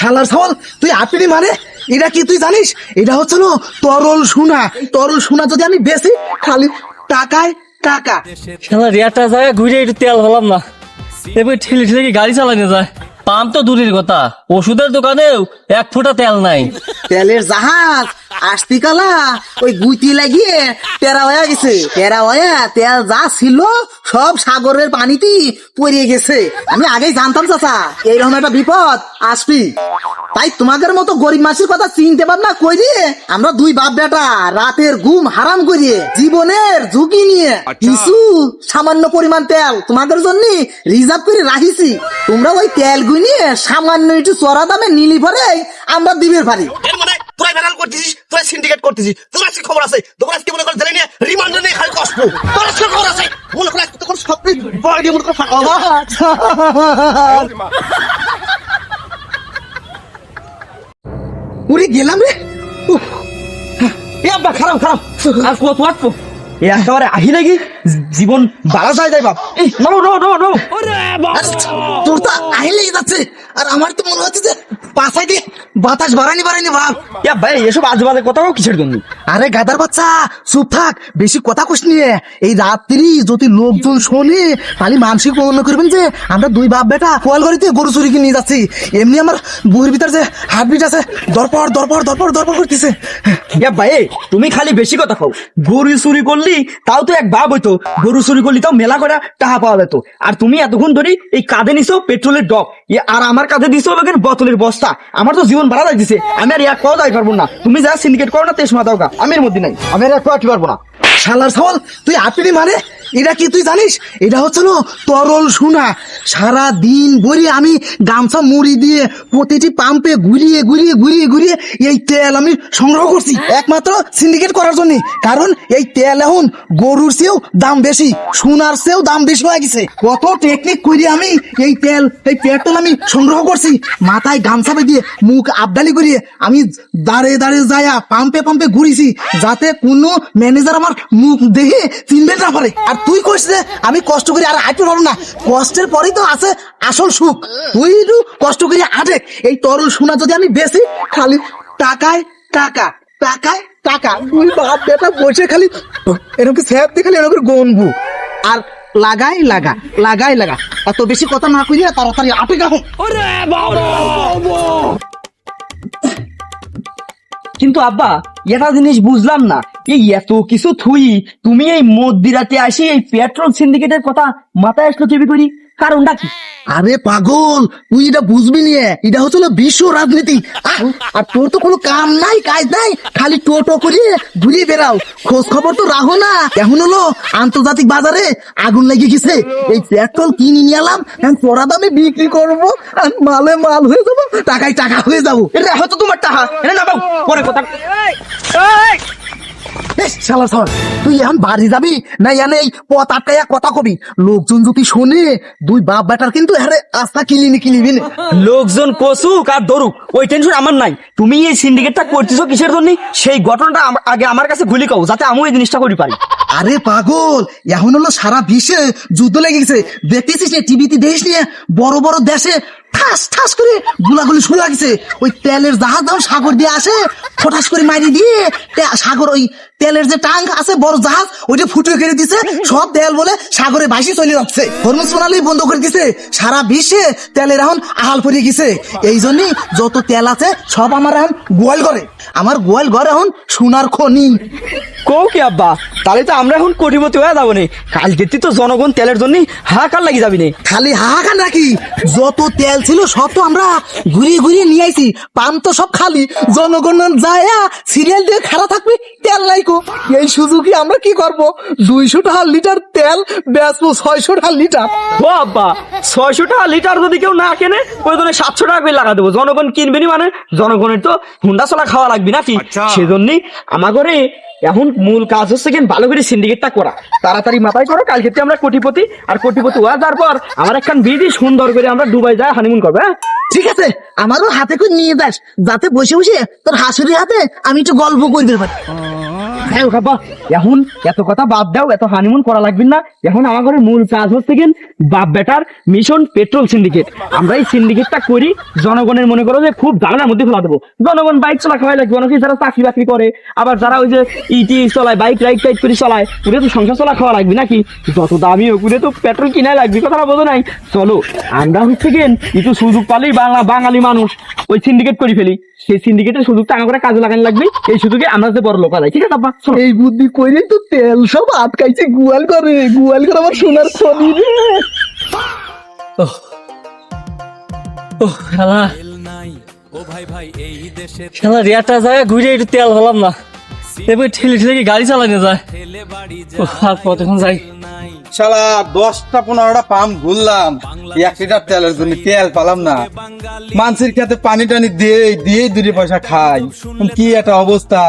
শালার ছাওয়াল তুই আপনি মানে এটা কি তুই জানিস? এটা হচ্ছে না তরল সোনা। তরল সোনা যদি আমি বেশি খালি টাকায় টাকা। শালা রিয়াটা যায় ঘুরে একটু তেল হলাম না, এবার ঠেলে ঠেলে কি গাড়ি চালানো যায়? পাম্প তো দূরের কথা, ওষুধের দোকানেও এক ফোঁটা তেল নাই। তেলের জাহাজ আসতিকালা ওই গুইতি লাগিয়ে টেরা হয়ে গেছে। টেরা হয়ে তেল যা ছিল সব সাগরের পানিতে পড়িয়ে গেছে। আমি আগেই জানতাম চাচা এইরকম একটা বিপদ আসবি, তাই তোমাদের মতো গরিব মাসির কথা চিনতে ভাবনা করিয়ে আমরা দুই বাপ বেটা রাতের ঘুম হারাম করিয়ে জীবনের ঝুঁকি নিয়ে কিছু সামান্য পরিমাণ তেল তোমাদের জন্য রিজার্ভ করে রাখিছি। তোমরা ওই তেল গুনিয়ে সামান্য একটু চড়া দামে নিলি পরে আমরা দিবের পারি। তোরা ভাইরাল করতেছিস, তোরা সিন্ডিকেট করতেছিস, তোর আজকে খবর আছে, তোর আজকে মনে কর জেলে নিয়ে রিমান্ডে নিয়ে খালি কষ্ট, তোর আজকে খবর আছে মনে কর আজকে তোর সব বডি মনে কর ফাঁকা। উড়ে গেলাম রে। আব্বা খারাপ খারাপ আর কত আটবো একেবারে আহি নাকি জীবন বাড়া যায় যাই বাপ। নো নো নো নো তোর তো আইলেই যাচ্ছে আর আমার তো মনে হচ্ছে যে পাশায় দিয়ে বাতাস বাড়ানি ভাব। ভাই এসব আজে বাজে কথা কিসের জন্য? আরে গাদার বাচ্চা চুপ থাক, বেশি কথা কইস নিয়ে। এই রাত্রি যদি লোকজন শোনে তাহলে মানসিক মনে করবেন যে আমরা দুই বাপ বেটা কোয়াল গড়িতে গরু চুরি কিনে নিয়ে যাচ্ছি। এমনি আমার বুয়ের ভিতর যে হার্টবিট আছে দরপড় দরপড় দরপড় দরপড় করতেছে। ভাই তুমি খালি বেশি কথা কও। গরু চুরি করলি তাও তো এক ভাব হইতো, গরু চুরি করলি তাও মেলা করে টাকা পাওয়া যেত। আর তুমি এতক্ষণ ধরে এই কাঁধে নিছো পেট্রোলের ডক, আর আমার কাঁধে দিছো বোতলের বস্তা। আমার তো জীবন ভাড়া যাইতেছে, আমি আর এক পাওয়া যাই পারবো না। তুমি যা সিন্ডিকেট করো না তেজ মাথাও গা, আমি এর মধ্যে নাই, আমি আর এক পাওয়া পারবো না। শালার ছাওয়াল তুই আপনি মানে এটা কি তুই জানিস? এটা হচ্ছে না তরল সোনা। সারা দিন ভরে আমি গামছা মুড়ি দিয়ে প্রতিটি পাম্পে ঘুরিয়ে ঘুরিয়ে ঘুরিয়ে ঘুরিয়ে এই তেল আমি সংগ্রহ করছি একমাত্র সিন্ডিকেট করার জন্য। কারণ এই তেল এখন গরুর চেয়েও দাম বেশি, সোনার চেয়েও দাম বেশি হয়ে গেছে। কত টেকনিক করে আমি এই পেট্রোল আমি সংগ্রহ করছি। মাথায় গামছা দিয়ে মুখ আবডালি করিয়ে আমি দাঁড়িয়ে দাঁড়িয়ে যায়া পাম্পে পাম্পে ঘুরিছি, যাতে কোনো ম্যানেজার আমার মুখ দেখে চিনবে না পারে। আর তুই কইস যে আমি কষ্ট করি আর আইতে পারবো না, কষ্টের পরেই তো আছে আসল সুখ। তুই একটু কষ্ট করি আটে এই তরল সোনা যদি আমি বেশি খালি টাকায় টাকা টাকায় টাকা। তুই বাপ বেটা বসে খালি এরকম স্যাপ দিয়ে খালি এরকম গনবু আর লাগাই লাগা লাগাই লাগা। এত বেশি কথা না কইলে তাড়াতাড়ি আটে গাও। কিন্তু আব্বা এটা জিনিস বুঝলাম না, এই এত কিছু থুই তুমি এই মধ্যরাতে আসি এই পেট্রোল সিন্ডিকেটের কথা মাথায় আসলো চেপি করি, কারণটা কি? আরে পাগল তুই এটা বুঝবি নিয়ে, এটা হচ্ছিল বিশ্ব রাজনীতি। আর তোর তো কোনো কাম নাই কাজ নাই, খালি টোটো করিয়ে ঘুরিয়ে বেড়াও, খোঁজ খবর তো রাখো না। এখন হলো আন্তর্জাতিক বাজারে আগুন লেগে গেছে, এই পেট্রোল কিনে নিয়ে এলাম, চড়া দামে বিক্রি করবো আর মালে মাল হয়ে যাবো, টাকায় টাকা হয়ে যাবো। এটা হয়তো তোমার টাকা, এটা না পরে কথা। শালা সর তুই এখন বাড়ি যাবি না এনে এই পথ আটকাইয়া কথা কবি? লোকজন যদি শোনে দুই বাপ বেটার কিন্তু আরে আস্থা কিলিবি না। লোকজন কসুক আর ধরুক ওই টেনশন আমার নাই। তুমি এই সিন্ডিকেটটা করতেছো কিসের জন্য সেই ঘটনাটা আগে আমার কাছে খুলি কও, যাতে আমি এই জিনিসটা করি পারি। আরে পাগল এখন হলো সারা বিশ্বে যুদ্ধ লেগে গেছে, দেখতেছিস না টিভিতে দেখিস নিয়ে বড় বড় দেশে ঠাস ঠাস করে গুলাগুলি শুরু লাগছে। ওই তেলের জাহাজ যখন সাগর দিয়ে আসে ফটাস করে মারি দিয়ে সাগর ওই তেলের যে টাঙ্ক আছে বড় জাহাজ ওইটা ফুটে করে দিছে, সব তেল বলে সাগরে ভাসি চলে যাচ্ছে। হরমুজ প্রণালী বন্ধ করে দিছে, সারা বিশ্বে তেলের এখন আহাল পড়ে গেছে। এই জন্যই যত তেল আছে সব আমার এখন গোয়াল করে, আমার গোয়াল ঘর এখন সোনার খনি। কও কি আব্বা, তাহলে তো আমরা এখন কোটিপতি হয়ে যাবো না? কালকে তো জনগণ তেলের জন্য হাহাকার লাগি যাবি না। খালি হাহাকার নাকি, যত তেল ছিল সব তো আমরা ঘুরিয়ে ঘুরিয়ে নিয়ে আইছি, পাম্প তো সব খালি। জনগণ যায় সিরিয়াল দিয়ে খাড়া থাকবে, তেল নাইকো। এই সুযোগে আমরা কি করবো, 200 টাকা লিটার তেল বেচবো 600 টাকা লিটার। ও আব্বা 600 টাকা লিটার যদি কেউ না কেনে ওই জন্য 700 টাকা করে লাগা দেবো। জনগণ কিনবে নি মানে জনগণের তো হুন্ডা চলা খাওয়া লাগবে নাকি? সেজন্যই আমার ঘরে এখন মূল কাজ হচ্ছে কি ভালো করে সিন্ডিকেটটা করা। তাড়াতাড়ি মাথায় করো, কালকে আমরা কোটিপতি। আর কোটিপতি হওয়া যাওয়ার পর আমার একখান বিড়ি সুন্দর করে আমরা দুবাই যায় হানিমুন করবো। হ্যাঁ ঠিক আছে, আমারও হাতে করে নিয়ে যাস, যাতে বসে বসে তোর হাসুরির হাতে আমি একটু গল্প করতে পারি। হ্যাঁ বাবা, এখন এত কথা বাদ দাও, এত হানিমুন করা লাগবে না। এখন আমার ঘরে মূল কাজ হচ্ছে কি, বাপ বেটার মিশন পেট্রোল সিন্ডিকেট। আমরা এই সিন্ডিকেটটা করি, জনগণের মনে করো যে খুব ঝামেলার মধ্যে ফেলা দেবো। জনগণ বাইক চলা খাওয়াই লাগবে, অনেকে যারা চাকরি বাকরি করে, আবার যারা ওই যে ইটি চলায়, বাইক রাইড টাইড করে চালায়, ওদের তো সংসার চলা খাওয়া লাগবে নাকি? যত দামি হোক ওদের তো পেট্রোল কিনাই লাগবে, কথাটা বোঝো নাই? চলো আমরা হচ্ছে কি একটু সুযোগ পালেই বাঙালি মানুষ ওই সিন্ডিকেট করে ফেলি। সেই সিন্ডিকেটের সুযোগটা আমার করে কাজে লাগানো লাগবে। এই সুযোগে আমরা যে বড় লোক হয়, ঠিক আছে আব্বা? চলো। এই বুদ্ধি কইলে তো তেল সব আটকাইছে গুয়াল করে আমার সোনার খনি রে। খেলা খেলা রিয়াটা যায় ঘুরে একটু তেল হলাম না, এবার ঠেলে ঠেলে কি গাড়ি চালানো যায়। আর কতক্ষণ যাই, শালা 10টা-15টা পাম্প ঘুরলাম 1 লিটার তেলের জন্য, তেল পালাম না। মানুষের খেতে পানি টানি দিয়ে 2 পয়সা খাই, কি একটা অবস্থা।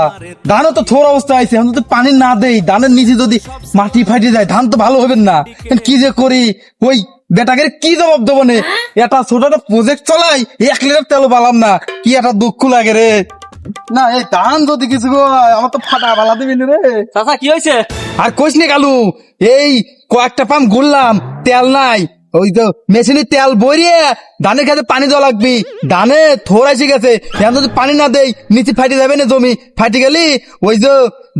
ধানও তো থোর অবস্থা আছে, এখন যদি পানি না দেই, ধানের নিচে যদি মাটি ফাটি যায়, ধান তো ভালো হবে না। কি যে করি, ওই বেটাকে কি জবাব দেবো নে? এটা ছোট একটা প্রজেক্ট চলাই, 1 লিটার তেল পালাম না, কি একটা দুঃখ লাগে রে। না এই ধান যদি কিছু হয়, আমার তো ফাটা পালা দিবি রে। চাচা কি হয়েছে? আর কইস নি কালু, এই কয়েকটা পাম্প ঘুরলাম, তেল নাই। ওই তো মেশিনে তেল ভরিয়ে ধানের কাছে পানি দেওয়া লাগবি, ধানে থোড়া এসে গেছে। এখন যদি পানি না দেই নিচে ফাটি যাবে না, জমি ফাটি গেলি ওই যে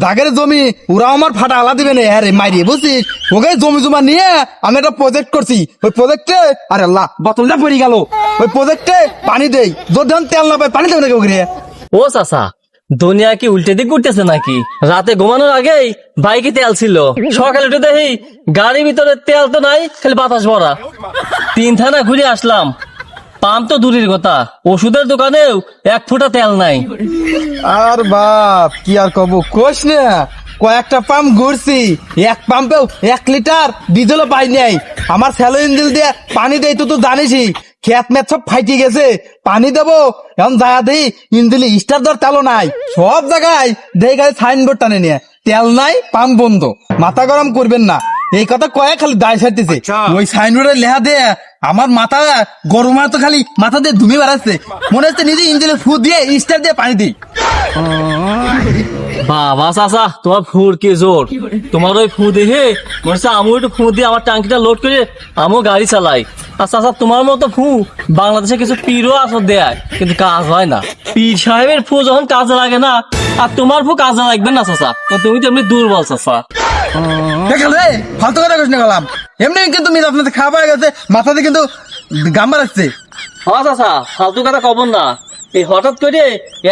দাগের জমি ওরা আমার ফাটা আলা দিবে না। হ্যাঁ রে মাইরি, বুঝছিস? ওকে জমি জমা নিয়ে আমি একটা প্রজেক্ট করছি, ওই প্রজেক্টে আরে আল্লাহ বোতলটা পড়ে গেল। ওই প্রজেক্টে পানি দেই, যদি এখন তেল না পাই পানি দেবে নাকি ওকে? ও চাচা, দুনিয়া কি উল্টে দিক করতেছে নাকি? রাতে ঘুমানোর আগেই বাইকে তেল ছিল, সকালে উঠে দেখি গাড়ির ভিতরে তেল তো নাই, খালি বাতাস ভরা। 3 থানা ঘুরে আসলাম, পাম্প তো দূরের কথা, ওষুধের দোকানেও 1 ফোঁটা তেল নাই। আর বাপ কি আর কব, কোষ না কয়েকটা পাম্প ঘুরছি, এক পাম্পেও 1 লিটার ডিজেলও পাই নাই। আমার স্যালো ইঞ্জিন দিয়ে পানি দেয়, তো জানিসই খেত মেত সব ফাইটি গেছে। পানি দেবো এখন যা দেই ইঞ্জিন স্টার দর তেলও নাই, সব জায়গায় দেই গাড়ি সাইনবোর্ড টানে নিয়ে তেল নাই, পাম্প বন্ধ। মাথা গরম করবেন না, এই কথা কয়ে খালি দায় সারতেছে। ওই সাইনবোর্ডের লেহা দিয়ে আমার মাথা গরম, আর তো খালি মাথা দিয়ে ধুমে বেড়াচ্ছে, মনে হচ্ছে নিজে ইঞ্জিনে ফু দিয়ে স্টার দিয়ে পানি দিই। বাবা চাচা, তোমার ফুর কি জোর! তোমার ওই ফু দেখে মনে হচ্ছে আমিও একটু ফু দিয়ে আমার টাঙ্কিটা লোড করে আমিও গাড়ি চালাই। আর চাচা তোমার মতো ফু বাংলাদেশে কিছু পীরও আসর দেয়, কিন্তু কাজ হয় না। পীর সাহেবের ফু যখন কাজে লাগে না, আর তোমার ফু কাজে লাগবে না চাচা, তো তুমি তো এমনি দুর্বল চাচা। দেখল রে, ফালতু কথা কইস না গেলাম। এমনি কিন্তু মিজ আপনাদের খাওয়া হয়ে গেছে, মাথাতে কিন্তু গাম্বা রাখছে। হ্যাঁ চাচা, ফালতু কথা কব না। এই হঠাৎ করে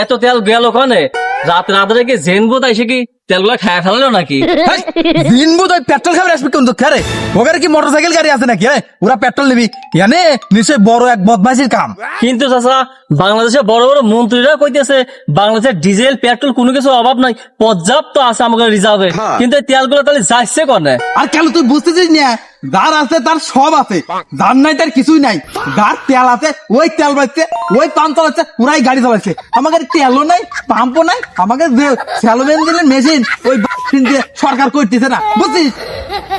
এত তেল গেল ওখানে, রাতে রেখে জেনবো তাই সে কি তেলগুলা খায় ফেলালো নাকি? দিনবো তো পেট্রোল খাবে আসবে কিন্তু খেরে, ওখানে কি মোটরসাইকেল গাড়ি আছে নাকি? ওরা পেট্রোল নিবি জানে, নিশ্চয়ই বড় এক বদমাইশির কাম। কিন্তু চাচা, বাংলাদেশে বড় বড় মন্ত্রীরা কইতেছে বাংলাদেশের ডিজেল পেট্রোল কোনো কিছু অভাব নাই, পর্যাপ্ত আছে আমাদের রিজার্ভে, কিন্তু এই তেলগুলো তাহলে যাচ্ছে কনে? আর কেন তুই বুঝতেছিস না, যার আছে তার সব আছে, যার নাই তার কিছুই নাই। যার তেল আছে ওই তেল বাজছে, ওই পাম্প চালাচ্ছে, ওরাই গাড়ি চালাচ্ছে। আমাদের তেলও নাই, পাম্পও নাই, আমাদের যে স্যালো বেঞ্জিনের মেশিন ওই দিয়ে সরকার করতেছে না, বুঝছিস?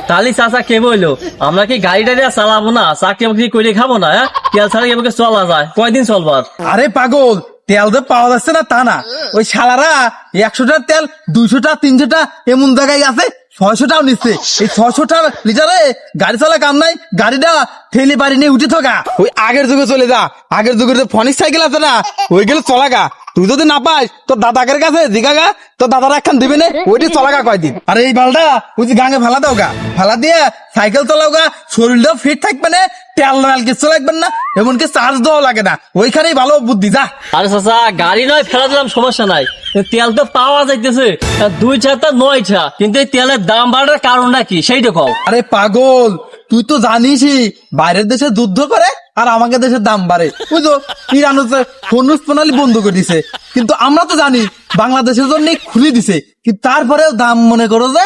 তাহলে চাচা কে বললো আমরা কি গাড়ি টাড়ি আর চালাবো না, চাকরি বাকরি করে খাবো না? তেল ছাড়া এভাবে চলা যায়, কয়দিন চলবার? আরে পাগল, তেল যে পাওয়া যাচ্ছে না তা না, ওই শালারা 100 টাকার তেল 200 টাকা 300 টাকা এমন জায়গায় আছে 600 টাকাও নিচ্ছে। এই 600 টাকা লিটারে গাড়ি চালা কাম নাই, গাড়িটা ঠেলে বাড়ি নিয়ে উঠে থাকা। ওই আগের যুগে চলে যা, আগের যুগের যে ফনিক সাইকেল আছে না, ওইগুলো চলাগা। তুই যদি না পাস তোর দাদাকের কাছে জিগাগা, তোর দাদারা একখান দিবে না, ওইটি চলাগা কয়দিন। আর এই বালটা ওই যে গাঙে ফেলা দাও গা, ফেলা দিয়ে সাইকেল চালাও গা, শরীরটাও ফিট থাকবে না, তেল নাল কিছু লাগবে না, এমনকি চার্জ দেওয়া লাগে না। ওইখানেই ভালো বুদ্ধি যা। আরে চাচা, গাড়ি নয় ফেলা দিলাম সমস্যা নাই, তেল তো পাওয়া যাইতেছে 2টা 9টা, কিন্তু এই তেলের দাম বাড়ার কারণটা কি সেইটা কও। আরে পাগল, তুই তো জানিসই বাইরের দেশে যুদ্ধ করে আর আমাদের দেশের দাম বাড়ে। বুঝো, ইরান হচ্ছে খনিজ প্রণালী বন্ধ করে দিছে, কিন্তু আমরা তো জানি বাংলাদেশের জন্য খুলে দিছে, কিন্তু তারপরেও দাম মনে করো যে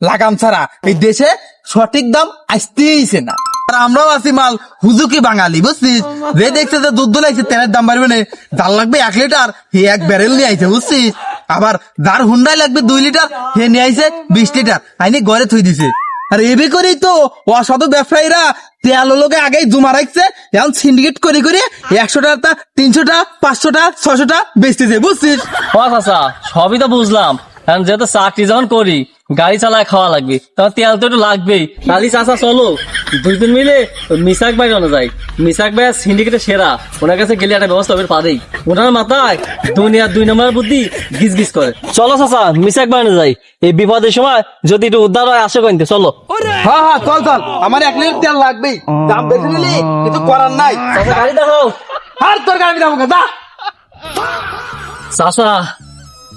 লাগাম ছাড়া এই দেশে সঠিক দাম আসতেইছে না। আর আমরাও আছি মাল হুজুকি বাঙালি, বুঝছিস? যে দেখছে যে যুদ্ধ লাগছে তেলের দাম বাড়বে না, যার লাগবে 1 লিটার হে 1 ব্যারেল নিয়ে আইছে, বুঝছিস? আবার যার হুন্ডাই লাগবে 2 লিটার হে নিয়ে আইছে 20 লিটার আইনি ঘরে থুই দিছে। আর এবে করেই তো অসাধু ব্যবসায়ীরা তেল লোকে আগেই জমা রাখছে, এখন সিন্ডিকেট করে করে 100 টাকা 300 টাকা 500 টাকা 600 টাকা বেচতেছে, বুঝছিস? ও চাচা, সবই তো বুঝলাম, কারণ যেহেতু চাকরি যখন করি গাড়ি চালায় খাওয়া লাগবে, তখন তেল তো একটু লাগবেই। তাহলে চাচা চলো দুইজন মিলে মিসাক ভাই জানা যায়। মিসাক ভাই সিন্ডিকেটে সেরা, ওনার কাছে গেলে একটা ব্যবস্থা হবে পারেই। ওনার মাথায় দুনিয়ার 2 নম্বর বুদ্ধি গিজ গিজ করে। চলো চাচা মিসাক ভাই যাই, এই বিপদের সময় যদি একটু উদ্ধার হয় আসে কইতে চলো। হ্যাঁ হ্যাঁ চল চল, আমার 1 লিটার তেল লাগবেই, দাম বেশি নিলি কিছু করার নাই। চাচা গাড়ি দেখো। আর তোর গাড়ি দাম যা। চাচা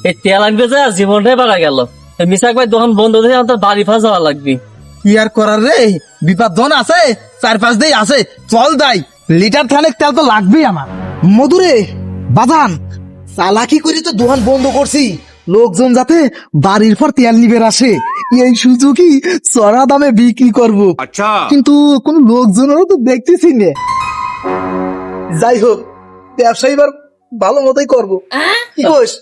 এই তেল আনবে যা জীবনটাই বাড়া গেল। এই মিসাক ভাই দোকান বন্ধ হয়ে আমার বাড়ি ফাঁস যাওয়া লাগবে। কি আর করার রে, বিপদ জন আছে 4-5 দিন আছে, চল যাই। লিটার খানেক তেল তো লাগবেই আমার। মধুরে বাজান চালাকি করে তো দোকান বন্ধ করছি, লোকজন যাতে বাড়ির পর তেল নিবের আসে, এই সুযোগই চড়া দামে বিক্রি করব। কিন্তু কোন লোকজনেরও তো দেখতেছি না। যাই হোক, ব্যবসা এবার ভালো মতোই করবো। কি কইস?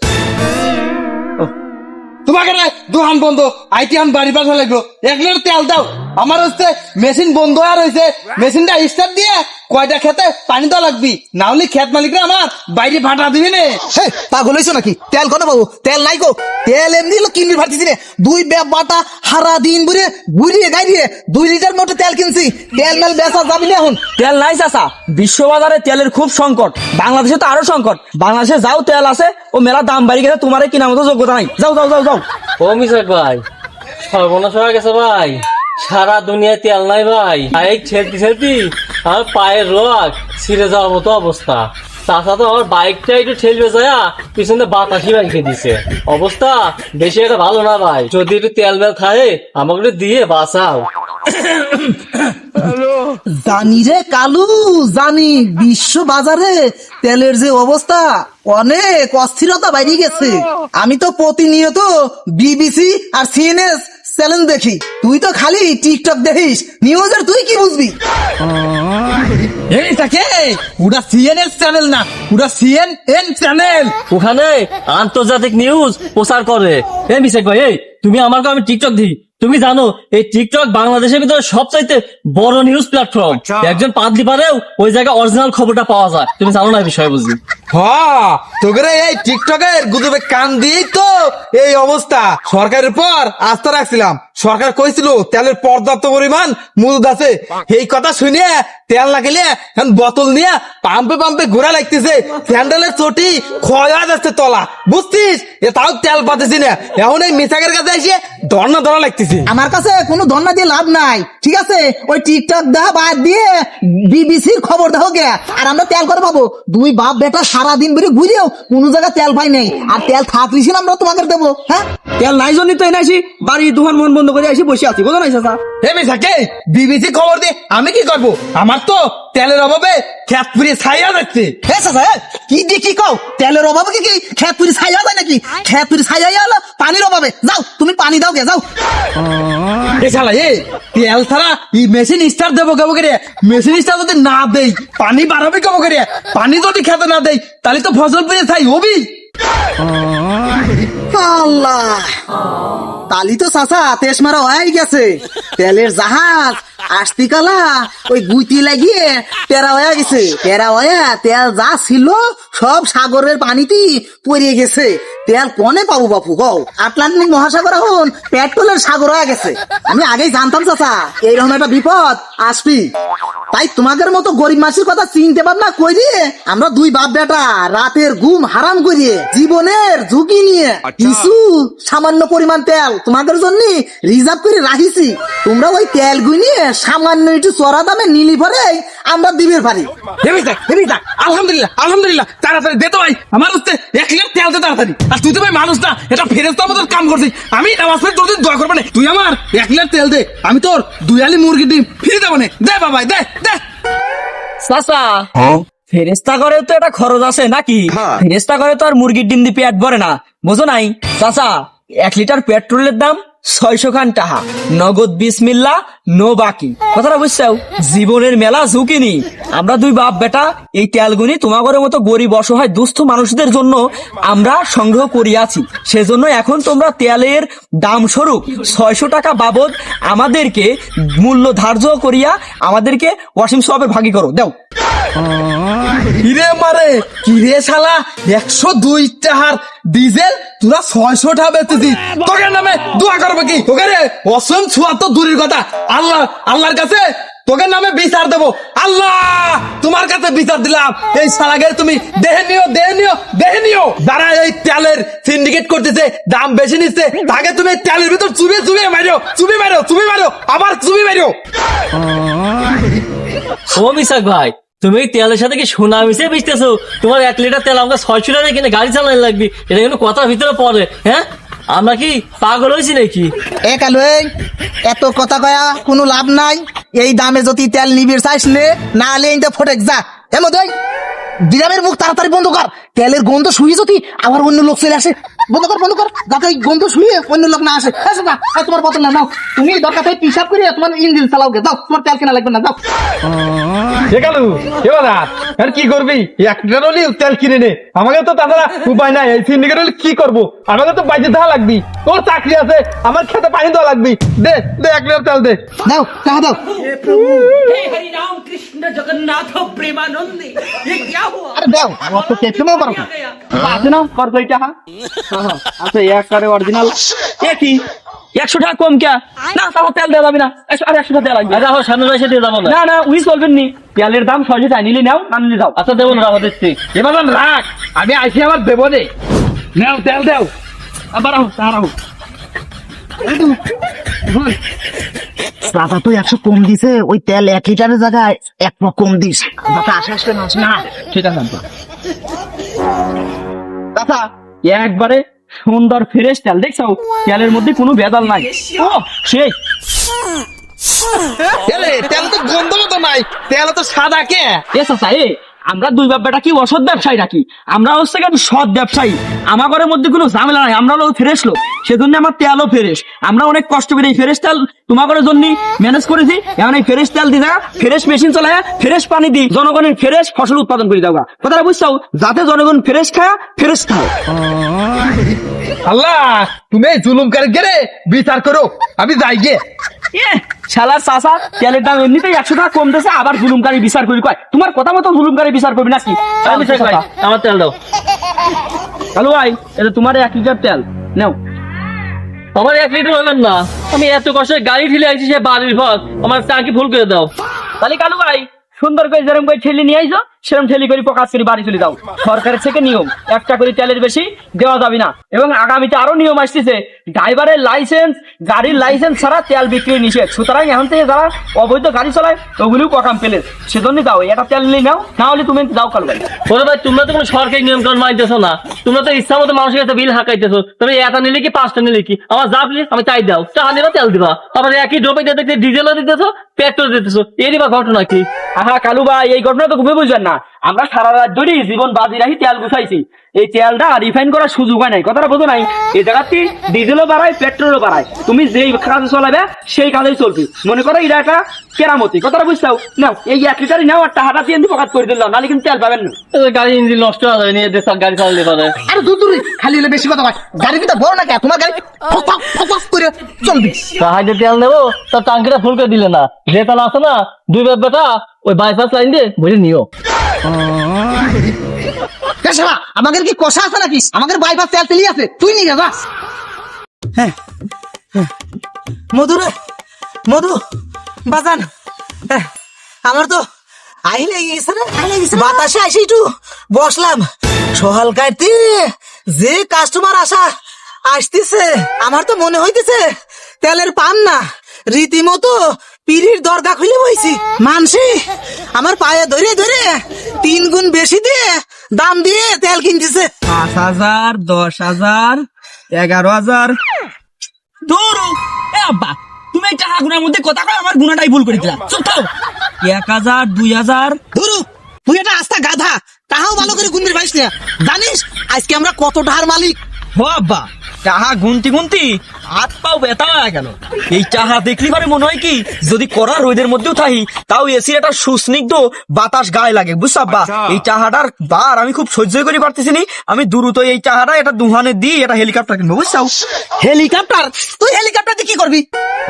তোমাকে রে দোকান বন্ধ, আইটি আম বাড়ি পাশে লাগলো, 1 লিটার তেল দাও। আমার হচ্ছে মেশিন বন্ধ হয়ে রয়েছে, মেশিনটা স্টার্ট দিয়ে কয়টা খেতে পানি দেওয়া লাগবি, না হলে খেত মালিকরা আমার বাইরে ভাটা দিবি নে। হে পাগল হইছো নাকি? তেল কোন পাবো? তেল নাই গো, তেল এমনি কিনবি ভাবতেছি রে। 2 ব্যাগ বাটা হারা দিন বুড়ে ঘুরিয়ে গাইরিয়ে 2 লিটার মতো তেল কিনছি। তেল মেল বেচা যাবি না এখন। তেল নাই চাচা, বিশ্ববাজারে তেলের খুব সংকট, বাংলাদেশে তো আরো সংকট। বাংলাদেশে যাও তেল আছে, ও মেলা দাম বাড়ি গেছে, তোমার কেনার মতো যোগ্যতা নাই। যাও যাও যাও যাও। ও মিসাক ভাই সর্বনাশ হয়ে গেছে ভাই, সারা দুনিয়ায় তেল নাই ভাই। বাইক ছেলতি ছেলতি আমার পায়ের রোগ ছিঁড়ে যাওয়ার মতো অবস্থা। চাচা তো আমার বাইকটা একটু ঠেলবে যায়, পিছনে বাতাসি বাইকে দিছে। অবস্থা বেশি একটা ভালো না ভাই, যদি একটু তেল বেল খায় আমাকে একটু দিয়ে বাঁচাও। জানি রে কালু, জানি বিশ্ব বাজারে তেলের যে অবস্থা, অনেক অস্থিরতা বাইরে গেছে। আমি তো প্রতিনিয়ত বিবিসি আর সিএনএস চ্যানেল দেখি, তুই তো খালি টিকটক দেখিস, নিউজের তুই কি বুঝবি? এইটাকে পুরা সিএনএন চ্যানেল না, পুরা সিএনএন চ্যানেল। ওখানে আন্তর্জাতিক নিউজ প্রচার করে। এই মিসাক ভাই, এই তুমি আমার আমি টিকটক দিই, তুমি জানো এই টিকটক বাংলাদেশের ভিতরে সবচাইতে বড় নিউজ প্ল্যাটফর্ম। একজন পাদলি পারেও ওই জায়গায় অরিজিনাল খবরটা পাওয়া যায়। তুমি জানো না এই বিষয়ে? বুঝলি? হ্যাঁ তোকে এই টিকটকের গুজবে কান দিয়েই তো এই অবস্থা। সরকারের পর আস্থা রাখছিলাম, সরকার কইছিল তেলের পর্যাপ্ত পরিমাণ মজুদ আছে। এই কথা শুনে তেল না খেলে এখন বোতল নিয়ে পাম্পে পাম্পে ঘোরা লাগতেছে, স্যান্ডেলের চটি ক্ষয় হয়ে যাচ্ছে তলা, বুঝছিস? এ তাও তেল পাতেছি না, এখন এই মিসাকের কাছে এসে ধর্ণা ধরা লাগতেছে। আমার কাছে কোনো ধর্ণা দিয়ে লাভ নাই, ঠিক আছে? ওই টিকটক দেখা বাদ দিয়ে বিবিসির খবর দেখো গে, আর আমরা তেল করে পাবো। 2 বাপ বেটা সারাদিন বেরিয়ে ঘুরেও কোনো জায়গায় তেল পাই নাই, আর তেল থাকলিস না আমরা তোমাকে দেবো। হ্যাঁ, তেল নাই জন্যই তো এনেছি, বাড়ির দোকান মন বন্ধ করে এসে বসে আছি, বোঝো নাই চাচা? হে মিসাকে, বিবিসি খবর দিয়ে আমি কি করবো? আমার তো তেলের অভাবে খেত পুড়িয়ে ছাইয়া যাচ্ছে। হ্যাঁ চাচা, কি দিয়ে কি কও? তেলের অভাবে কি খেত পুরি ছাইয়া যায় নাকি? খেত পুরি ছাইয়া হলো পানির অভাবে। যাও তুমি পানি দাও গে, যাও। এছাড়া তেল ছাড়া এই মেশিন স্টার্ট দেবো কেবো করে? মেশিন স্টার্ট যদি না দেই পানি বাড়াবে কেবো করে? পানি যদি খেতে না দেই তাহলে তো ফসল পেয়ে ছাই হবি। আল্লাহ, তালি তো চাচা তেজ মারা হয়ে গেছে। তেলের জাহাজ আসতিকালা ওই গুইতি লাগিয়ে টেরা হয়ে গেছে। টেরা হয়ে তেল যা ছিল সব সাগরের পানিতে পড়িয়ে গেছে। তেল কনে পাবো বাপু গো? আটলান্টিক মহাসাগর এখন পেট্রোলের সাগর হয়ে গেছে। আমি আগেই জানতাম চাচা এইরকম একটা বিপদ আসবি, তাই তোমাদের মতো গরিব মাসির কথা চিনতে পার না কইরে আমরা 2 বাপ বেটা রাতের ঘুম হারাম করিয়ে জীবনের ঝুঁকি নিয়ে কিছু সামান্য পরিমাণ তেল তোমাদের জন্য রিজার্ভ করে রাখিছি। তোমরা ওই তেল গুনিয়ে সামান্য একটু চড়া দামে নিলি পরে আমরা দিবের পারি। আলহামদুলিল্লাহ আলহামদুলিল্লাহ, তাড়াতাড়ি দে তো ভাই, আমার হচ্ছে 1 লিটার তেল দে তাড়াতাড়ি। আর তুই তো ভাই মানুষ না, এটা ফেরেশতার মতো কাম করছিস। আমি নামাজ পড়ে তোর দোয়া করবো না, তুই আমার 1 লিটার তেল দে, আমি তোর 2 আলি মুরগি ডিম ফিরে দেবো না। দে বাবাই দে দে। চাচা ফেরেস্তা করে তো এটা খরচ আছে নাকি? ফেরেস্তা করে তো আর মুরগির ডিম দিয়ে পেট ভরে না, বোঝো নাই চাচা? 1 লিটার পেট্রোলের দাম 600 খান টাকা, নগদ বিসমিল্লাহ নো বাকি। কথাটা বুঝছো? জীবনের মেলা ঝুঁকি নি আমরা 2 বাপ বেটা এই তেলগুনি তোমাদের মতো গরিব অসহায় দুস্থ মানুষদের জন্য আমরা সংগ্রহ করিয়াছি। সেজন্য এখন তোমরা তেলের দাম স্বরূপ 600 টাকা বাবদ আমাদেরকে মূল্য ধার্য করিয়া আমাদেরকে ওয়াসিম সাহেবের ভাগী করো, দাও। কিরে মারে কিরে শালা 102 টাকার ডিজেল তোরা 600 টাকা বেচেছিস তোকে নামে দোয়া করবে কি তোকে রে অসম ছোঁয়া তো দূরের কথা আল্লাহর কাছে তোকে নামে বিচার দেবো আল্লাহ তোমার কাছে বিচার দিলাম এই শালাকে তুমি দেহে নিও যারা এই তেলের সিন্ডিকেট করতেছে দাম বেশি নিচ্ছে তাকে তুমি এই তেলের ভিতর চুবিয়ে মারো আবার চুবি মারো ও মিসাক ভাই তুমি এই তেলের সাথে কি সোনা মিশিয়ে বেচতেছো? তোমার 1 লিটার তেল আমাকে 600 টাকা কিনে গাড়ি চালানো লাগবে, এটা কিন্তু কথার ভিতরে পড়ে। হ্যাঁ আমরা কি পাগল হয়েছি নাকি? এ কালু এই, এত কথা কয়া কোনো লাভ নাই। এই দামে যদি তেল নিবিড় চাইস নে, না হলে এইটা ফটেক যা। এমন বিরামের মুখ তাড়াতাড়ি বন্ধ কর, তেলের গন্ধ শুয়ে যদি আবার অন্য লোক চলে আসে। বন্ধ কর যাতে এই গন্ধ শুয়ে অন্য লোক না আসে। তোমার বোতল না নাও, তুমি দরকার থেকে পিসাব করে তোমার ইঞ্জিন চালাও গে, যাও, তোমার তেল কেনা লাগবে না, যাও। গেলু আর কি করবি 1 লিটার হলে তেল কিনে নে, আমাকে তো তাছাড়া উপায় নাই। এই সিন্ডিকেট হলে কি করবো, আমাকে তো বাইরে দেওয়া লাগবি, তোর চাকরি আছে, আমার খেতে পানি দেওয়া লাগবি। দে 1 লিটার তেল দে, দাও টাকা দাও। हे हरि राम कृष्ण जगन्नाथ प्रेमानंद ये क्या हुआ আরে দাও, আমার তো কেটে নাও পারো। गया আছে না কর কয়টা আচ্ছা এক কারে অরিজিনাল কি 100 টাকা কম কে না, তাহলে তেল দেওয়া যাবে না। আরে 100 টাকা দেওয়া লাগবে। আরে আমার সামনে পয়সা দিয়ে যাবো না। না উই চলবেন নি, তেলের দাম 600 টাকা নিলে নাও, না নিলে যাও। আচ্ছা দেবো না, রাখো দিচ্ছি। এবার রাখ, আমি আইসি আবার দেবো রে। নাও তেল দেও, আবার তাড়াও। দাদা তো 100 কম দিছে, ওই তেল 1 লিটারের জায়গায় 1 পা কম দিস, যাতে আশে না আসে না। ঠিক আছে দাদা, একবারে সুন্দর ফ্রেশ তেল দেখছো, তেলের মধ্যে কোনো ভেজাল নাই। ও সেই তেল তো গন্ধ মতো নাই, তেল তো সাদা কে। আমরা দুই বাপ্পাটা কি অসৎ ব্যবসায়ী নাকি? আমরা হচ্ছে কেন সৎ ব্যবসায়ী। আমার ঘরের মধ্যে কোনো ঝামেলা নাই, আমরা হলো ফ্রেশ লোক, সেজন্য আমার তেলও ফ্রেশ। আমরা অনেক কষ্ট করে এই ফ্রেশ তেল তোমার ঘরের জন্য ম্যানেজ করেছি। এখন এই ফ্রেশ তেল দিয়ে ফ্রেশ মেশিন চলায় ফ্রেশ পানি দিই, জনগণের ফ্রেশ ফসল উৎপাদন করে দেওয়া। কথাটা বুঝছো, যাতে জনগণ ফ্রেশ খায় ফ্রেশ খায়। আল্লাহ তুমি এই জুলুমকারী গেলে বিচার করো, আমি যাই গে। শালার চাষা তেলের দাম এমনিতেই 100 টাকা কম দিয়েছে, আবার জুলুমকারী বিচার করি কয়। তোমার কথা মতো জুলুমকারী বিচার করবি নাকি? আমি ঠিক ভাই, আমার তেল দাও। হ্যালো ভাই, এটা তোমার 1 লিটার তেল নাও। আমার 1 লিটার হবেন না, আমি এত কষ্টে গাড়ি ঠেলে আইছি সে বাড়ির পর, আমার টাঙ্কি ফুল করে দাও। তাহলে কালু ভাই সুন্দর করে যেরকম করে ঠেলি নিয়ে আইছো, সেরকম ঠেলি করে প্রকাশ করে বাড়ি চলে যাও। সরকারের থেকে নিয়ম 1টা করে তেলের বেশি দেওয়া যাবে না, এবং আগামীতে আরো নিয়ম আসতেছে, ড্রাইভারের লাইসেন্স, গাড়ির লাইসেন্স ছাড়া তেল বিক্রি নিষেধ। সুতরাং এখন থেকে যারা অবৈধ গাড়ি চালায় ওগুলিও ককাম পেলে, সেজন্য যাও, এটা তেল নিয়ে নাও, না হলে তুমি যাও কালু ভাই। বলো ভাই, তোমরা তো কোনো সরকারি নিয়ম কানুন মানতেছো না, তোমরা তো ইচ্ছা মতো মানুষের কাছে বিল হাঁকাইতেছো। তুমি 1টা নিলে কি 5টা নিলে কি, আমার যা প্লিজ আমি তাই দাও, টাকা নিবা তেল দিবা, আবার একই ডোপে দেখতে ডিজেলও দিতেছো, পেট্রোল দিতেছো, এরই বা ঘটনা কি? আহা কালু ভাই, এই ঘটনা তো ঘুমে বুঝবেন না। আমরা সারা রাত ধরে জীবন বাজি রাখি তেল গুছাইছি, এই তেলটা রিফাইন করার সুযোগ হয় নাই। কথাটা বোঝো নাই? এই জায়গাতে ডিজেলও বাড়ায়, পেট্রোলও বাড়ায়, তুমি যেই কাজে চলাবে সেই কাজেই চলবি। মনে করো এটা একটা কেরামতি। কথাটা বুঝতাও নাও, এই 1 লিটারই নাও, আর টাকাটা দিয়ে প্রকাশ করে দিলাম, নাহলে কিন্তু তেল পাবেন না। গাড়ি ইঞ্জিন নষ্ট হয়ে যাবে, নিয়ে দেশ গাড়ি চালালে পারে। আরে দূর খালি হলে বেশি কথা কয়, গাড়ি ভিতর বড় না কে, তোমার গাড়ি ফপাস করে চলবি। হাইডে তেল নেবো, তার টাঙ্কিটা ফুল করে দিলে না, যে তেল আছে না, 2 বেটা ওই বাইপাস লাইন দিয়ে বুঝে নিও। আমাদের কি কষা আছে নাকি? আমাদের বাইপাস তেল তেলি আছে, তুই নিয়ে যা। হ্যাঁ মধু রে, মধু বাজান, আমার তো আই লেগে গেছে না, বাতাসে আইসি একটু বসলাম। সকাল কাটতে যে কাস্টমার আসতেছে, আমার তো মনে হইতেছে তেলের পান না, রীতিমতো পিড়ির দরগা খুলে বইছি। মানসি আমার পায়ে ধরে ধরে 3 গুণ বেশি দিয়ে দাম দিয়ে তেল কিনতেছে। 5,000, 10,000, 11,000। ধরো এ আব্বা, তুমি এই টাকা গুনার মধ্যে কথা কয় আমার গুনাটাই ভুল করে দিলা। চুপ থাও। 1,000, 2,000। ধরু তুই এটা আস্তা গাধা, তাহাও ভালো করে গুনবি পাইস না। জানিস আজকে আমরা কত টাকার মালিক? ও আব্বা, চাহা গুনতি হাত পাও ব্যথা হয়ে গেল। এই চাহা দেখলি পারে মনে হয় কি যদি কড়া রোদের মধ্যেও থাকি, তাও এসির একটা সুস্নিগ্ধ বাতাস গায়ে লাগে, বুঝছো আব্বা? এই চাহাটার বার আমি খুব সহ্য করে পারতেছি নি। আমি দ্রুত এই চাহাটা এটা দুহানে দিই, এটা হেলিকপ্টার কিনবো, বুঝছো? হেলিকপ্টার? তুই হেলিকপ্টার দিয়ে কি করবি?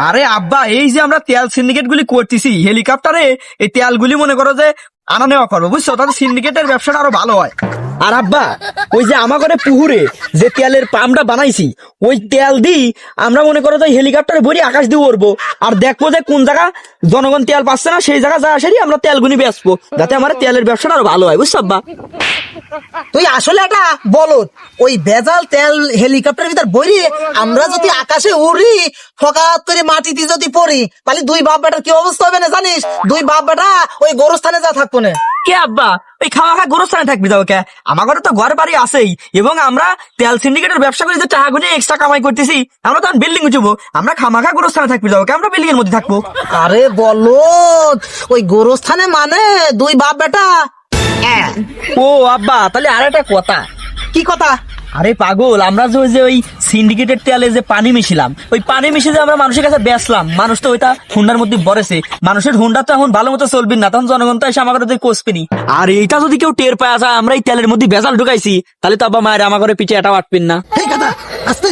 আরে আব্বা, এই যে আমরা তেল সিন্ডিকেট গুলি করতেছি, হেলিকপ্টারে এই তেলগুলি মনে করো যে আনা নেওয়া করবো, বুঝছো? তাহলে সিন্ডিকেটের ব্যবসাটা আরো ভালো হয়। আর আব্বা, ওই যে আমার ঘরে পুকুরে যে তেলের পাম্পটা বানাইছি, ওই তেল দিই আমরা মনে করো যে হেলিকপ্টারে ভরি আকাশ দিয়ে উড়বো, আর দেখবো যে কোন জায়গা জনগণ তেল পাচ্ছে না, সেই জায়গা যা আসেনি আমরা তেলগুনি বেচবো, যাতে আমার তেলের ব্যবসাটা আরো ভালো হয়, বুঝছো আব্বা? তুই আসলে একটা বলত, ওই ভেজাল তেল হেলিকপ্টারের ভিতর বইরে আমরা যদি আকাশে উড়ি, ফকাত করে মাটিতে যদি পড়ি, তাহলে দুই বাপ বেটার কি অবস্থা হবে না জানিস? দুই বাপ বেটা ওই গোরস্থানে যা থাকবো না। কে আব্বা, ওই খাওয়া খা গোরস্থানে থাকবি যাও কে? আমার ঘরে তো ঘর বাড়ি আছেই, এবং আমরা তেল সিন্ডিকেটের ব্যবসা করে যে টাকা গুনে এক্সট্রা কামাই করতেছি, আমরা তখন বিল্ডিং উঠবো, আমরা খামাখা গোরস্থানে থাকবি যাও কে? আমরা বিল্ডিং এর মধ্যে থাকবো। আরে বলত, ওই গোরস্থানে মানে দুই বাপ বেটা। ও আব্বা, তাহলে আর একটা কথা। কি কথা? আরে পাগল, আমরা যে ওই যে ওই সিন্ডিকেটের তেলে যে পানি মিশিলাম, ওই পানি মিশিয়ে যে আমরা মানুষের কাছে বেচলাম, মানুষ তো ওইটা হুন্ডার মধ্যে বরেছে, মানুষের হুন্ডা তো এখন ভালো মতো চলবি না, তখন জনগণ তো এসে আমার ঘরে কোসপিনি। আর এইটা যদি কেউ টের পায় যায় আমরা এই তেলের মধ্যে ভেজাল ঢুকাইছি, তাহলে তো আব্বা মায়ের আমার ঘরে পিঠে এটাও আটপিন না। এই কথা আস্তে,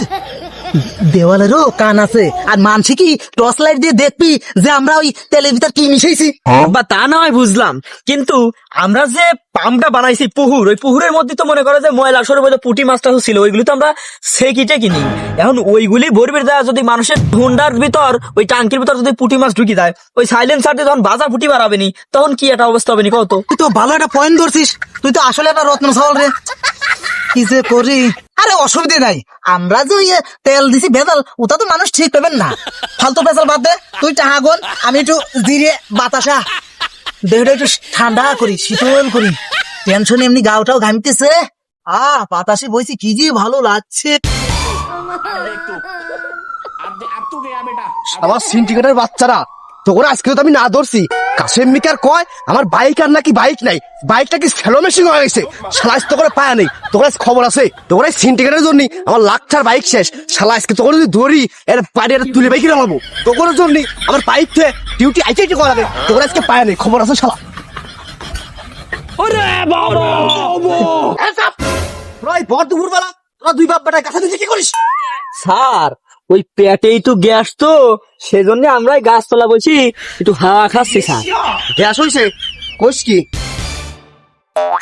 দেওয়ালেরও কান আছে, আর মানসি কি টর্চ লাইট দিয়ে দেখবি যে আমরা ওই তেলের ভিতর কি মিশাইছি? আব্বা তা না হয় বুঝলাম, কিন্তু আমরা যে পাম্পটা বানাইছি পুকুর, ওই পুকুরের মধ্যে তো মনে করো যে ময়লা সরে মধ্যে পুঁটি মাছটা ছিল, ওইগুলি তো আমরা সে কিটে কিনি। এখন ওইগুলি ভরবির দেওয়া যদি মানুষের হুন্ডার ভিতর ওই টাঙ্কির ভিতর যদি পুঁটি মাছ ঢুকি দেয়, ওই সাইলেন্সার দিয়ে যখন বাজা ফুটি বাড়াবে নি, তখন কি একটা অবস্থা হবে নি কত? তুই তো ভালো একটা পয়েন্ট ধরছিস, তুই তো আসলে একটা রত্ন সওয়াল রে। কি যে করি? আরে অসুবিধা নাই, আমরা যে ওই তেল দিছি ভেজাল, ওটা তো মানুষ ঠিক পাবেন না। ফালতু ভেজাল বাদ দে, তুই টাকা গোন, আমি একটু জিরে বাতাসা দেহটা একটু ঠান্ডা করি, শীতল করি। টেনশন এমনি গাওটাও ঘামতেছে, বাতাসে বইছি কি যে ভালো লাগছে। আমার সিন্ডিকেটের বাচ্চারা, তোর আজকে তো আমি না ধরছি, কাশেম মিকার কয় আমার বাইক আর নাকি বাইক নাই, বাইকটা কি স্যালো মেশিন হয়ে গেছে, শালা আজকে তোর পায়া নেই। তোর আজ খবর আছে, তোর এই সিন্ডিকেটের জন্য আমার লাখটার বাইক শেষ, শালা আজকে তোর যদি ধরি এর বাড়ি একটা তুলে বাইক নামাবো, তোর জন্য আমার বাইক থেকে ডিউটি আইটি করাবে, তোর আজকে পায়া নেই, খবর আছে শালা। বড় দুপুর বেলা তোরা দুই বাপ বেটার কাছে কি করিস? স্যার, ওই পেটেই তো গ্যাস, তো সেজন্য আমরা গাছতলা বলছি একটু হাওয়া খাচ্ছি স্যার। গ্যাস হইছে কোষ কি?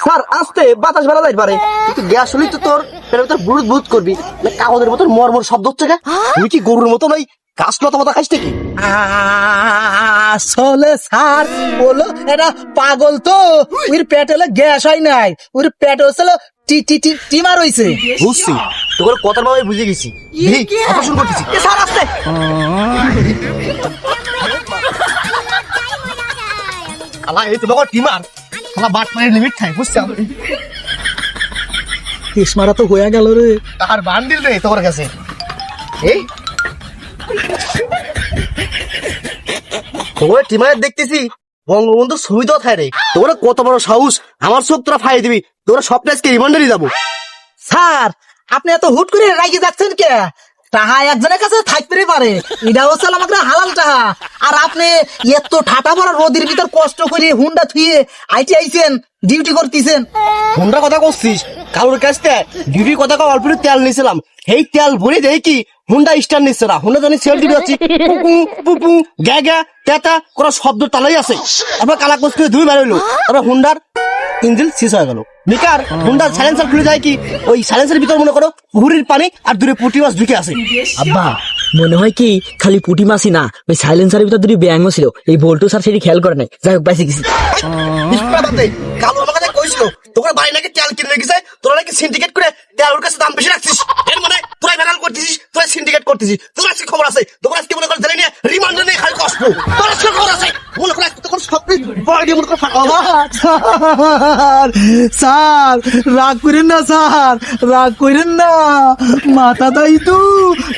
স্যার আস্তে, বাতাস বেলা যাইতে পারে। কিন্তু গ্যাস হলেই তো তোর পেটের ভিতর বুড়ুত বুড়ুত করবি, কাগজের মতন মরমর শব্দ হচ্ছে কে? তুই কি গরুর মতন ওই গাছ লতা মতা খাইস নাকি? আসলে স্যার বলো, এটা পাগল তো, ওর পেটে হলে গ্যাস হয় নাই, ওর পেটে হচ্ছিল টিমার হইছে। বুঝছি, তোর কথার ভাবে বুঝে গেছি, অপারেশন করতেছি। স্যার আস্তে। আলা এই তো বাবা টিমার, আলা বাট মারের লিমিট থাকে, বুঝছি? কেশমারা তো হয়ে গেল রে। তাহার বান্ডিল রে তোর কাছে। এই তোর টিমার দেখতেছি বঙ্গবন্ধুর ছবি তো থাকে রে, তোর কত বড় সাহস, আমার চোখ তোরা ফাই দিবি, তোরা সব আজকে রিমান্ডারই যাবো। স্যার আপনি এত হুট করে রাগি যাচ্ছেন কে? টাহা একজনের কাছে থাকতে পারে, এটা হচ্ছে আমাকে হালাল টাহা, আর আপনি এত ঠাটা পড়া রোদের ভিতর কষ্ট করে হুন্ডা থুয়ে আইটি আইছেন, ডিউটি করতেছেন। হুন্ডার কথা করছিস, কারোর কাছ থেকে ডিউটির কথা অল্প একটু তেল নিয়েছিলাম, এই তেল ভরে দেয় কি হুন্ডা স্টার নিচ্ছে না, হুন্ডা জানি সেল দিতে যাচ্ছি, পুপু পুপু গ্যা গ্যা তেতা কোনো শব্দ তালাই আছে, তারপর কালা কোচ করে ধুই বেরোলো, তারপর হুন্ডার ইঞ্জিন শেষ হয়ে গেল। মিকার হুন্ডার সাইলেন্সার খুলে যায় কি, ওই সাইলেন্সারের ভিতর মনে করো পুকুরের পানি আর দূরে পুঁটি মাছ ঢুকে আছে। আব্বা মনে হয় কি খালি পুঁটি মাছই না, ওই সাইলেন্সারের ভিতর দুটি ব্যাঙও ছিল, এই বল্টু স্যার সেটি খেয়াল করে নাই। যাই হোক বাইসে গেছি। কালো আমার কাছে কইছিল তোর বাড়ি নাকি তেল কিনে গেছে, তোরা নাকি সিন্ডিকেট করে তেলের কাছে দাম বেশি রাখছিস, এর মানে তোরাই ভেজাল করতেছিস, তোরাই সিন্ডিকেট করতেছিস। তোর আজকে খবর আছে, তোর আজকে মনে করে জেলে নিয়ে রিমান্ডে নিয়ে খালি কষ্ট, তোর আজকে খবর আছে, মনে করে আজকে তোর সব বডি মনে করে ফাঁকা। স্যার রাগ করেন না, স্যার রাগ করেন না, মাথাটাই তো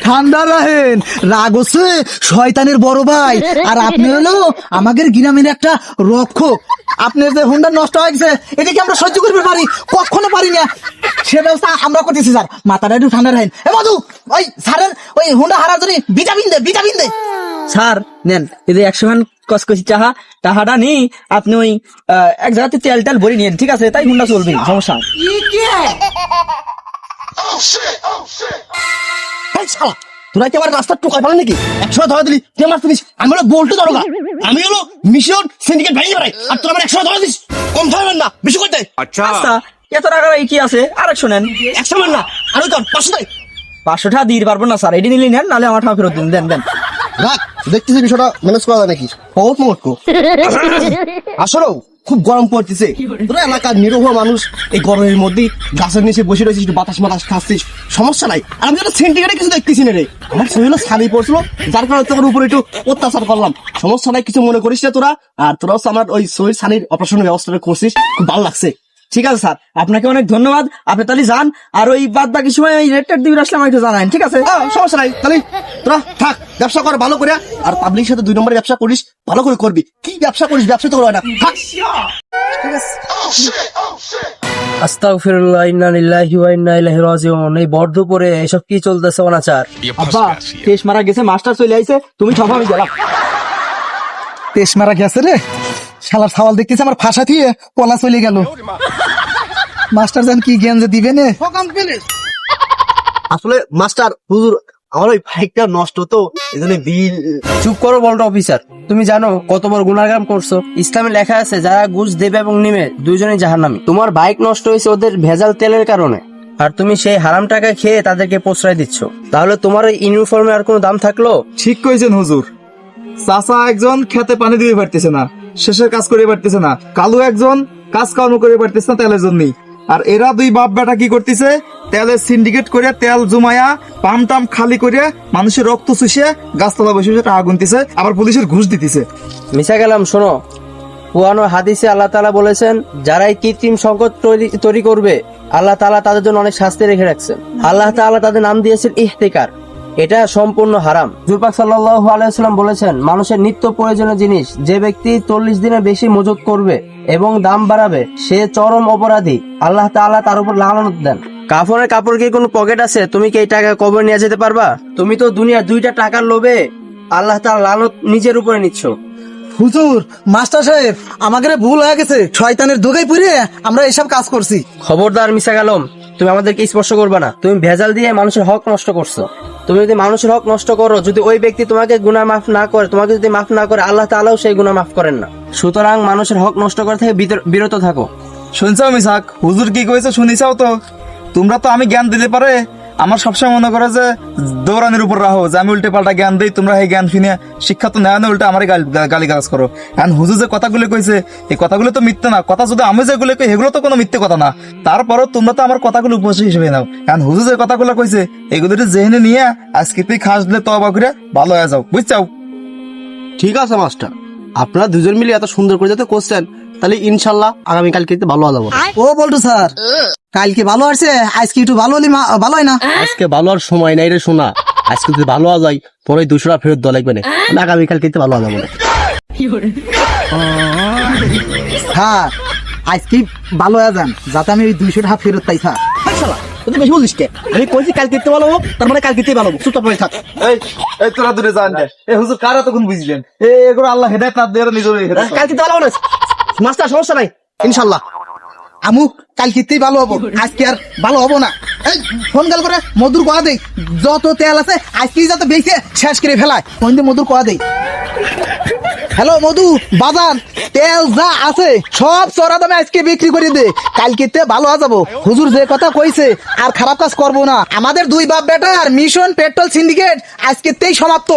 ঠান্ডা রাখেন। রাগ হচ্ছে শয়তানের বড় ভাই, আর আপনি হলো আমাদের গ্রামের একটা রক্ষক। আপনার যে হুন্ডা নষ্ট হয়ে গেছে, এটাকে আমরা সহ্য করতে পারি? কখনো পারি না, সে ব্যবস্থা আমরা করতেছি। স্যার মাথাটা একটু ঠান্ডা রাখেন। এ মধু, ওই স্যারের ওই হুন্ডা হারার জন্য ভিটামিন দে, ভিটামিন দে। স্যার নেন এদের 100 খান কসকসি টাহাটা নি, আপনি ওই এক জায়গাতে তেল টেল ভরে নিয়েন, ঠিক আছে? তাই হুন্ডা চলবে, সমস্যা। এই শালা তোরা কি আমার রাস্তার টোকায় পারে নাকি? একশো ধরা দিলি তুই আমার পুলিশ, আমি হলো বল্টু দরগা, আমি হলো মিশন সিন্ডিকেট ভেঙে বেড়াই, আর তোরা আমার একশো ধরা দিস, কম ধরবেন না, বেশি করতে। আচ্ছা এত টাকা কি আছে আর একশো নেন। একশো মান না, আরো কর, 500 দেয়। 500 টাকা দিয়ে পারবো না স্যার, এটি নিলে নেন, নাহলে আমার টাকা ফেরত দিন, দেন দেন। রাখ, দেখতেছি বিষয়টা ম্যানেজ করা যায় নাকি। বহুত মোটকো আসলেও খুব গরম পড়তেছে, তোরা এলাকার নিরহ মানুষ এই গরমের মধ্যে গাছের নিচে বসে রয়েছিস, একটু বাতাস মাতাস খাচ্ছিস, সমস্যা নাই। আর আমি তো সিন্ডিকেটে কিছু দেখতেছি না রে, আমার শরীর ছাড়ি পড়ছিল, যার কারণে তোর উপরে একটু অত্যাচার করলাম, সমস্যা নাই, কিছু মনে করিস না তোরা। আর তোরা হচ্ছে আমার ওই শরীর ছানির অপারেশনের ব্যবস্থাটা করছিস, খুব ভালো লাগছে। ঠিক আছে স্যার, আপনাকে অনেক ধন্যবাদ, আপনি তাহলে যান, আর ওই বাদ বাকি সময় ওই রেট টেট দিবি আসলে আমাকে একটু জানান, ঠিক আছে? সমস্যা নাই, তাহলে তোরা থাক, ব্যবসা কর ভালো করে, আর পাবলিকের সাথে 2 নম্বরের ব্যবসা করিস, ভালো করে করবি। কি ব্যবসা করিস, ব্যবসা তো করবে না, থাক। আস্তাগফিরুল্লাহ, ইন্না লিল্লাহি ওয়া ইন্না ইলাইহি রাজিউন। এই বড় দুপুরে এসব কি চলতেছে অনাচার? আব্বা টেস্ট মারা গেছে, মাস্টার চলে আইছে, তুমি সব আমি গেলাম। তেস মারা গেছে রে, শালার ছাওয়াল দেখতেছে আমার ফাঁসা দিয়ে পলা চলে গেল। মাস্টার জান কি জ্ঞান যে দিবে নে। আসলে মাস্টার হুজুর, আমার ওই বাইকটা নষ্ট তো, এই জন্য বিল। চুপ করো বলটা অফিসার, তুমি জানো কত বড় গুনাহগার করছো? ইসলামে লেখা আছে যারা ঘুষ দেবে এবং নিবে দুইজনেই জাহান্নামী। তোমার বাইক নষ্ট হয়েছে ওদের ভেজাল তেলের কারণে, আর তুমি সেই হারাম টাকা খেয়ে তাদেরকে প্রশ্রয় দিচ্ছ। তাহলে তোমার ওই ইউনিফর্মে আর কোনো দাম থাকলো? ঠিক কইছেন হুজুর। চাচা একজন খেতে পানি দিতে পারতেছে না, শেষের কাজ করে পারতেছে না, কালু একজন কাজ কর্ম করে পারতেছে না তেলের জন্যই। আর এরা 2 বাপ বেটা কি করতেছে, তেলের সিন্ডিকেট করে তেল জমায়া পাম টাম খালি করে মানুষের রক্ত চুষে গাছতলা বসে বসে টাকা গুনতেছে, আবার পুলিশের ঘুষ দিতেছে। মিশা গেলাম, শোনো, পুরানো হাদিসে আল্লাহ তাআলা বলেছেন যারা এই কৃত্রিম সংকট তৈরি করবে আল্লাহ তাআলা তাদের জন্য অনেক শাস্তি রেখে রাখছেন। আল্লাহ তাআলা তাদের নাম দিয়েছেন ইহতিকার, এটা সম্পূর্ণ হারাম। হুজুর পাক সাল্লাল্লাহু আলাইহি ওয়াসাল্লাম বলেছেন মানুষের নিত্য প্রয়োজনীয় জিনিস যে ব্যক্তি 40 দিনের বেশি মজুত করবে এবং দাম বাড়াবে সে চরম অপরাধী, আল্লাহ তাআলা তার উপর লানত দেন। কাফনের কাপড় কি কোনো পকেট আছে? তুমি কি এই টাকা কবর নিয়ে যেতে পারবা? তুমি তো দুনিয়ার 2টা টাকার লোভে আল্লাহ তাআলা লানত নিজের উপরে নিচ্ছ। হুজুর, মাস্টার সাহেব, আমাদের ভুল হয়ে গেছে, শয়তানের ধোকায় পড়ে আমরা এসব কাজ করছি। খবরদার মিশা গেলাম, তুমি আমাদেরকে স্পর্শ করবে না। তুমি ভেজাল দিয়ে মানুষের হক নষ্ট করছো। তুমি যদি মানুষের হক নষ্ট করো, যদি ওই ব্যক্তি তোমাকে গুনাহ মাফ না করে, তোমাকে যদি মাফ না করে, আল্লাহ তাআলাও সেই গুনাহ মাফ করেন না। সুতরাং মানুষের হক নষ্ট করে থেকে বিরত থাকো। শুনছাও মিসাক, হুজুর কি কইছে শুনিছাও তো? তোমরা তো আমি জ্ঞান দিতে পারে আমার সবসময় মনে করে যে দৌড়ানির উপর রাখো, যে আমি উল্টে পাল্টা জ্ঞান দিই, তোমরা এই জ্ঞান শুনে শিক্ষা তো নেয় না, উল্টে আমার গালি গালাজ করো। এখন হুজুর যে কথাগুলো কইছে এই কথাগুলো তো মিথ্যে না, কথা যদি আমি যেগুলো কই এগুলো তো কোনো মিথ্যে কথা না, তারপরও তোমরা তো আমার কথাগুলো উপস্থিত হিসেবে নাও। এখন হুজুর যে কথাগুলো কইছে এগুলো জেনে নিয়ে আজকে তুই খাস দিলে তবা করে ভালো হয়ে যাও, বুঝছাও? ঠিক আছে মাস্টার, আপনারা 2জন মিলে এত সুন্দর করে যাতে করছেন, তাহলে ইনশাল্লাহ আগামীকালকে ভালো হয়ে যাবো। ও বল্টু স্যার, কালকে ভালো আসছে, আজকে একটু ভালো হলি ভালো হয় না? আজকে ভালো আর সময় নাই রে সোনা, আজকে যদি ভালো হওয়া যায় পরে 200 টাকা ফেরত দেওয়া লাগবে না, আগামীকালকে ভালো হয়ে যাবো। হ্যাঁ, আজকে ভালো হয়ে যান, যাতে আমি ওই 200 টাকা ফেরত পাই। স্যার তুই বেশি বলিস কে? আমি কইছি কালকে ভালো হবো, তার মানে কালকে ভালো হবো, চুপচাপ পড়ে থাক। এই তোরা দূরে যান, এই হুজুর কারা তখন বুঝলেন, এগুলো আল্লাহ হেদায়েত না দিয়ে নিজের হেদায়েত। কালকে ভালো হবে না মাস্টার, সমস্যা নাই ইনশাল্লাহ। আমু কালকেতেই ভালো হবো, আজকে আর ভালো হবো না। এই ফোন গেল করে মধুর কোয়া দেই, যত তেল আছে আজকেই যাতে বেঁচে শেষ করে ফেলায়, ফোন দিয়ে মধুর কোয়া দেই। হ্যালো মধু বাজার, তেল যা আছে সব চড়া দামে আজকে বিক্রি করে দে, কালকেতে ভালো হয়ে যাবো। হুজুর যে কথা কইছে আর খারাপ কাজ করবো না। আমাদের 2 বাপ বেটা আর মিশন পেট্রোল সিন্ডিকেট আজকেতেই সমাপ্ত।